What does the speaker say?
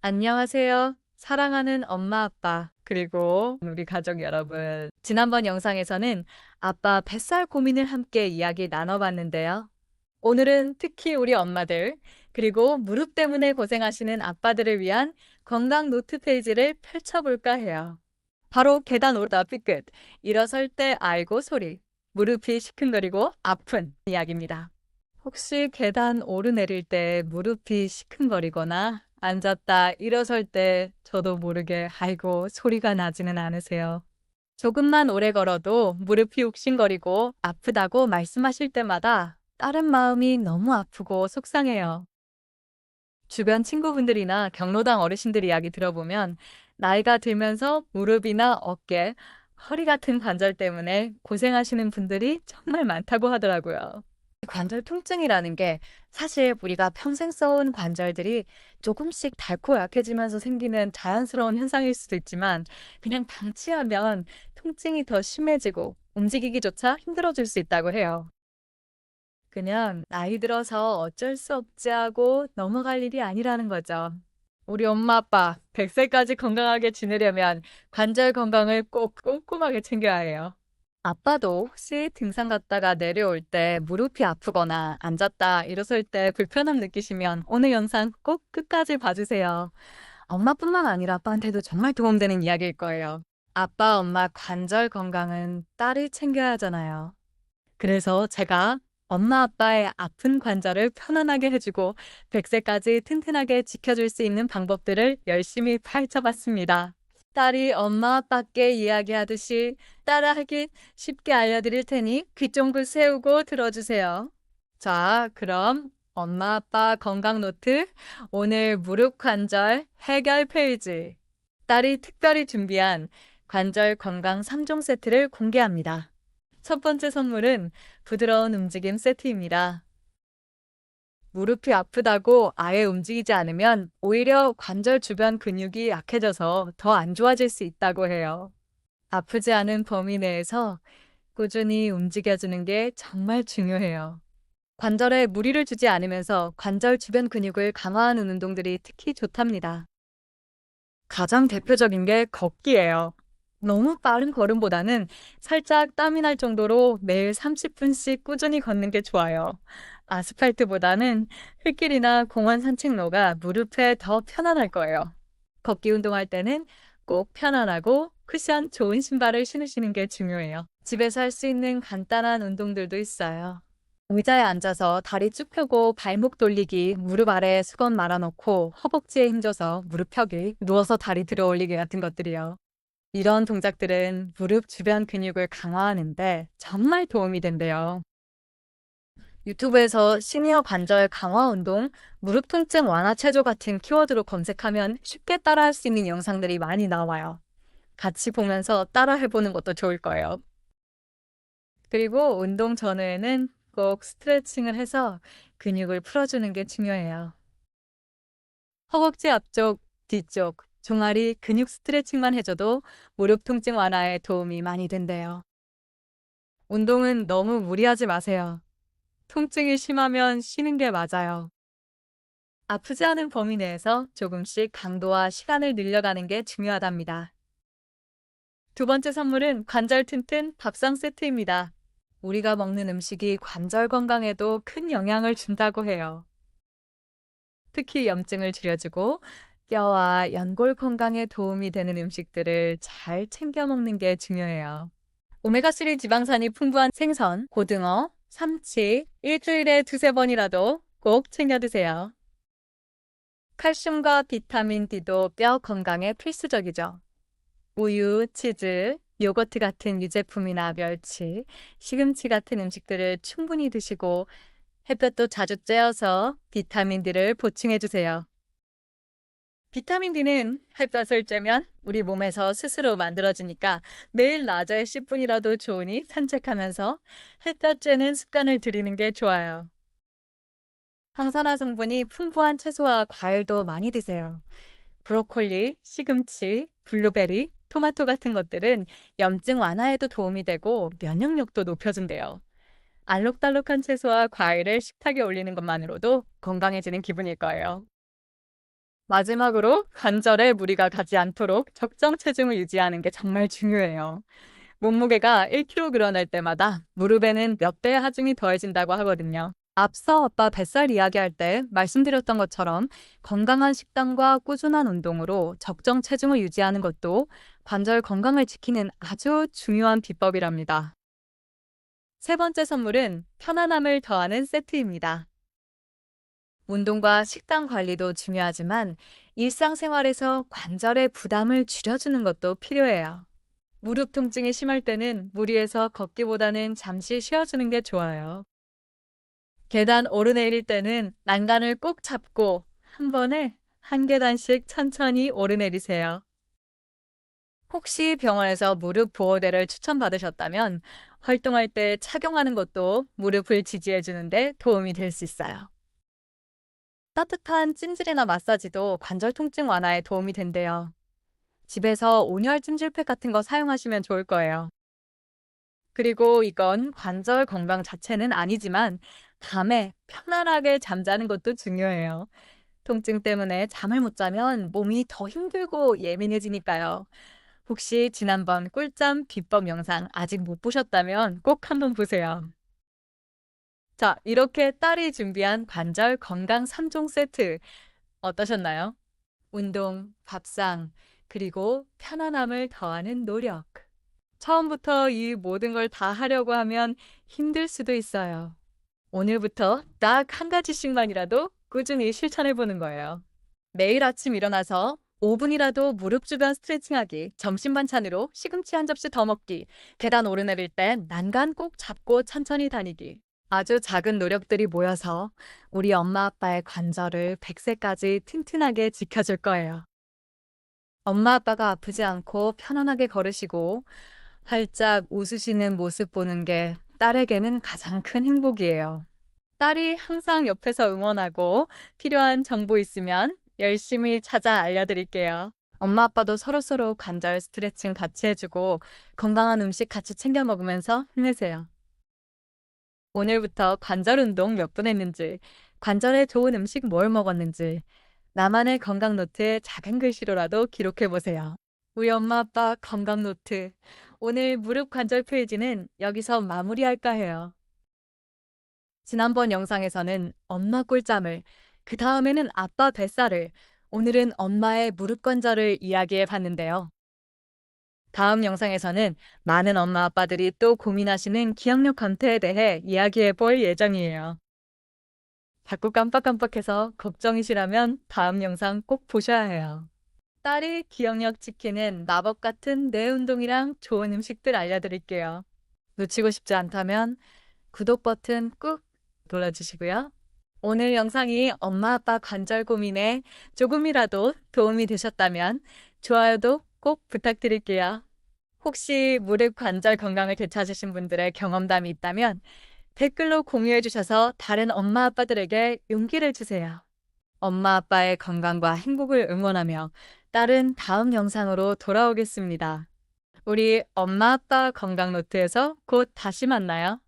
안녕하세요. 사랑하는 엄마, 아빠, 그리고 우리 가족 여러분. 지난번 영상에서는 아빠 뱃살 고민을 함께 이야기 나눠봤는데요. 오늘은 특히 우리 엄마들, 그리고 무릎 때문에 고생하시는 아빠들을 위한 건강 노트 페이지를 펼쳐볼까 해요. 바로 계단 오르다 삐끗, 일어설 때 알고 소리, 무릎이 시큰거리고 아픈 이야기입니다. 혹시 계단 오르내릴 때 무릎이 시큰거리거나 앉았다 일어설 때 저도 모르게 아이고 소리가 나지는 않으세요? 조금만 오래 걸어도 무릎이 욱신거리고 아프다고 말씀하실 때마다 다른 마음이 너무 아프고 속상해요. 주변 친구분들이나 경로당 어르신들 이야기 들어보면 나이가 들면서 무릎이나 어깨, 허리 같은 관절 때문에 고생하시는 분들이 정말 많다고 하더라고요. 관절 통증이라는 게 사실 우리가 평생 써온 관절들이 조금씩 닳고 약해지면서 생기는 자연스러운 현상일 수도 있지만 그냥 방치하면 통증이 더 심해지고 움직이기조차 힘들어질 수 있다고 해요. 그냥 나이 들어서 어쩔 수 없지 하고 넘어갈 일이 아니라는 거죠. 우리 엄마 아빠 100세까지 건강하게 지내려면 관절 건강을 꼭 꼼꼼하게 챙겨야 해요. 아빠도 혹시 등산 갔다가 내려올 때 무릎이 아프거나 앉았다 일어설 때 불편함 느끼시면 오늘 영상 꼭 끝까지 봐주세요. 엄마뿐만 아니라 아빠한테도 정말 도움되는 이야기일 거예요. 아빠, 엄마 관절 건강은 딸이 챙겨야 하잖아요. 그래서 제가 엄마, 아빠의 아픈 관절을 편안하게 해주고 100세까지 튼튼하게 지켜줄 수 있는 방법들을 열심히 파헤쳐봤습니다. 딸이 엄마 아빠께 이야기하듯이 따라하기 쉽게 알려드릴 테니 귀 쫑긋 세우고 들어주세요. 자, 그럼 엄마 아빠 건강 노트 오늘 무릎 관절 해결 페이지 딸이 특별히 준비한 관절 건강 3종 세트를 공개합니다. 첫 번째 선물은 부드러운 움직임 세트입니다. 무릎이 아프다고 아예 움직이지 않으면 오히려 관절 주변 근육이 약해져서 더 안 좋아질 수 있다고 해요. 아프지 않은 범위 내에서 꾸준히 움직여주는 게 정말 중요해요. 관절에 무리를 주지 않으면서 관절 주변 근육을 강화하는 운동들이 특히 좋답니다. 가장 대표적인 게 걷기예요. 너무 빠른 걸음보다는 살짝 땀이 날 정도로 매일 30분씩 꾸준히 걷는 게 좋아요. 아스팔트보다는 흙길이나 공원 산책로가 무릎에 더 편안할 거예요. 걷기 운동할 때는 꼭 편안하고 쿠션 좋은 신발을 신으시는 게 중요해요. 집에서 할 수 있는 간단한 운동들도 있어요. 의자에 앉아서 다리 쭉 펴고 발목 돌리기, 무릎 아래에 수건 말아놓고 허벅지에 힘줘서 무릎 펴기, 누워서 다리 들어 올리기 같은 것들이요. 이런 동작들은 무릎 주변 근육을 강화하는데 정말 도움이 된대요. 유튜브에서 시니어 관절 강화 운동, 무릎 통증 완화 체조 같은 키워드로 검색하면 쉽게 따라할 수 있는 영상들이 많이 나와요. 같이 보면서 따라해보는 것도 좋을 거예요. 그리고 운동 전후에는 꼭 스트레칭을 해서 근육을 풀어주는 게 중요해요. 허벅지 앞쪽, 뒤쪽, 종아리 근육 스트레칭만 해줘도 무릎 통증 완화에 도움이 많이 된대요. 운동은 너무 무리하지 마세요. 통증이 심하면 쉬는 게 맞아요. 아프지 않은 범위 내에서 조금씩 강도와 시간을 늘려가는 게 중요하답니다. 두 번째 선물은 관절 튼튼 밥상 세트입니다. 우리가 먹는 음식이 관절 건강에도 큰 영향을 준다고 해요. 특히 염증을 줄여주고 뼈와 연골 건강에 도움이 되는 음식들을 잘 챙겨 먹는 게 중요해요. 오메가3 지방산이 풍부한 생선, 고등어, 삼치, 일주일에 두세 번이라도 꼭 챙겨 드세요. 칼슘과 비타민 D도 뼈 건강에 필수적이죠. 우유, 치즈, 요거트 같은 유제품이나 멸치, 시금치 같은 음식들을 충분히 드시고 햇볕도 자주 쬐어서 비타민 D를 보충해 주세요. 비타민 D는 햇볕을 쬐면 우리 몸에서 스스로 만들어지니까 매일 낮에 10분이라도 좋으니 산책하면서 햇볕 쬐는 습관을 들이는 게 좋아요. 항산화 성분이 풍부한 채소와 과일도 많이 드세요. 브로콜리, 시금치, 블루베리, 토마토 같은 것들은 염증 완화에도 도움이 되고 면역력도 높여준대요. 알록달록한 채소와 과일을 식탁에 올리는 것만으로도 건강해지는 기분일 거예요. 마지막으로 관절에 무리가 가지 않도록 적정 체중을 유지하는 게 정말 중요해요. 몸무게가 1kg 늘어날 때마다 무릎에는 몇 배의 하중이 더해진다고 하거든요. 앞서 아빠 뱃살 이야기할 때 말씀드렸던 것처럼 건강한 식단과 꾸준한 운동으로 적정 체중을 유지하는 것도 관절 건강을 지키는 아주 중요한 비법이랍니다. 세 번째 선물은 편안함을 더하는 세트입니다. 운동과 식단 관리도 중요하지만 일상생활에서 관절의 부담을 줄여주는 것도 필요해요. 무릎 통증이 심할 때는 무리해서 걷기보다는 잠시 쉬어주는 게 좋아요. 계단 오르내릴 때는 난간을 꼭 잡고 한 번에 한 계단씩 천천히 오르내리세요. 혹시 병원에서 무릎 보호대를 추천받으셨다면 활동할 때 착용하는 것도 무릎을 지지해 주는데 도움이 될 수 있어요. 따뜻한 찜질이나 마사지도 관절 통증 완화에 도움이 된대요. 집에서 온열 찜질팩 같은 거 사용하시면 좋을 거예요. 그리고 이건 관절 건강 자체는 아니지만 밤에 편안하게 잠자는 것도 중요해요. 통증 때문에 잠을 못 자면 몸이 더 힘들고 예민해지니까요. 혹시 지난번 꿀잠 비법 영상 아직 못 보셨다면 꼭 한번 보세요. 자, 이렇게 딸이 준비한 관절 건강 3종 세트 어떠셨나요? 운동, 밥상, 그리고 편안함을 더하는 노력. 처음부터 이 모든 걸 다 하려고 하면 힘들 수도 있어요. 오늘부터 딱 한 가지씩만이라도 꾸준히 실천해 보는 거예요. 매일 아침 일어나서 5분이라도 무릎 주변 스트레칭하기, 점심 반찬으로 시금치 한 접시 더 먹기, 계단 오르내릴 땐 난간 꼭 잡고 천천히 다니기. 아주 작은 노력들이 모여서 우리 엄마 아빠의 관절을 100세까지 튼튼하게 지켜줄 거예요. 엄마 아빠가 아프지 않고 편안하게 걸으시고 활짝 웃으시는 모습 보는 게 딸에게는 가장 큰 행복이에요. 딸이 항상 옆에서 응원하고 필요한 정보 있으면 열심히 찾아 알려드릴게요. 엄마 아빠도 서로서로 관절 스트레칭 같이 해주고 건강한 음식 같이 챙겨 먹으면서 힘내세요. 오늘부터 관절 운동 몇 분 했는지, 관절에 좋은 음식 뭘 먹었는지, 나만의 건강 노트에 작은 글씨로라도 기록해 보세요. 우리 엄마 아빠 건강 노트. 오늘 무릎 관절 페이지는 여기서 마무리할까 해요. 지난번 영상에서는 엄마 꿀잠을, 그 다음에는 아빠 뱃살을, 오늘은 엄마의 무릎 관절을 이야기해 봤는데요. 다음 영상에서는 많은 엄마 아빠들이 또 고민하시는 기억력 감퇴에 대해 이야기해 볼 예정이에요. 자꾸 깜빡깜빡해서 걱정이시라면 다음 영상 꼭 보셔야 해요. 딸이 기억력 지키는 마법 같은 뇌 운동이랑 좋은 음식들 알려드릴게요. 놓치고 싶지 않다면 구독 버튼 꾹 눌러주시고요. 오늘 영상이 엄마 아빠 관절 고민에 조금이라도 도움이 되셨다면 좋아요도 꼭 부탁드릴게요. 혹시 무릎 관절 건강을 되찾으신 분들의 경험담이 있다면 댓글로 공유해 주셔서 다른 엄마 아빠들에게 용기를 주세요. 엄마 아빠의 건강과 행복을 응원하며 딸은 다음 영상으로 돌아오겠습니다. 우리 엄마 아빠 건강 노트에서 곧 다시 만나요.